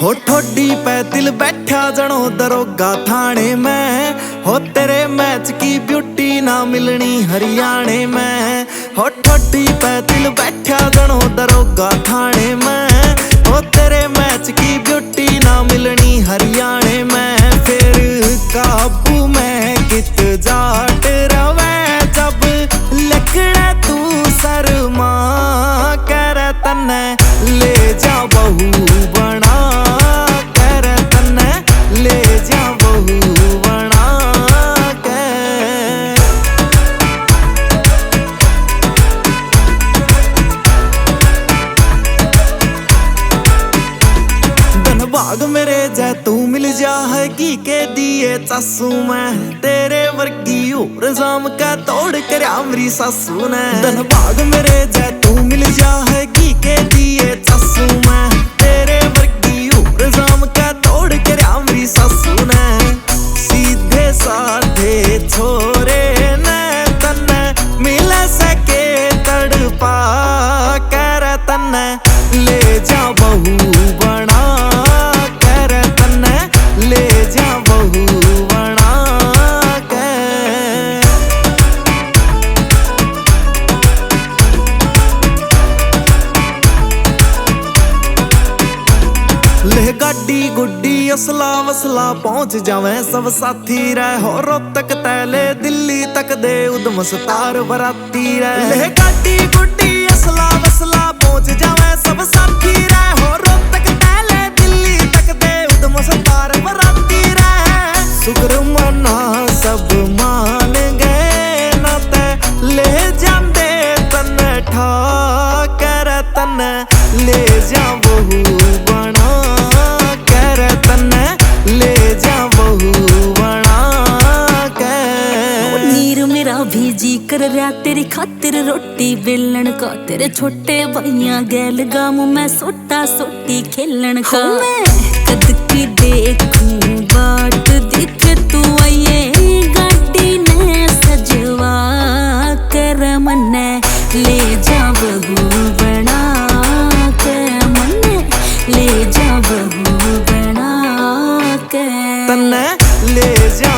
हो ठोडी पे दिल बैठा जनो दरोगा थाने में। हो तेरे मैच की ब्यूटी ना मिलनी हरियाणे में। हो ठोडी पे दिल बैठा जनो दरोगा थाने में। हो तेरे मैच की ब्यूटी ना मिलनी हरियाणे में। फिर काबू में कित जाट रवे जब लकड़ा तू शर्मा कर तन्ने ले जा बहू बना कर तन्ने ले जा बहू बना के। धनबाग मेरे जै तू मिल जा है की के दिए चासू मैं। तेरे वर्गी और जाम का तोड़ कर मेरी सासू ने। धनबाग मेरे जै तू मिल जा है की के दिए चासू मैं। तेरे वर्गी और जाम का तोड़ कर मेरी सासू ने। सीधे साधे छोरे ने तन्ने मिल सके तड़पा कर तन्ने ले जा बहू बना कर तन्ने ले जा बहू बना के। ले गाड़ी गुड्डी असला वसला पहुंच जावे सब साथी रह। हो रोहतक तैले दिल्ली तक दे उदम सतार बराती रह। ले गाड़ी गुड्डी असला वसला पहुंच जावे सब साथी रह। हो रोहतक तैले दिल्ली तक दे उदम सतार बराती रह। शुक्र मना सब मान गए ना ते ले जांदे तन्ने ठा कर तन्ने ले जा बहू बना कर तन्ने ले जा बहू बना के। नीर मेरा भी जी कर रहा तेरी खातिर रोटी बेलन का। तेरे छोटे भाइयां गैल गामू मैं सोटा सोटी खेलन का। मैं कद की देखूं बाट दिख तू आइए गाड़ी ने सजवा कर मन्ने ले जा बहू बना के। मन्ने ले जा बहू बना के तन्ने ले जा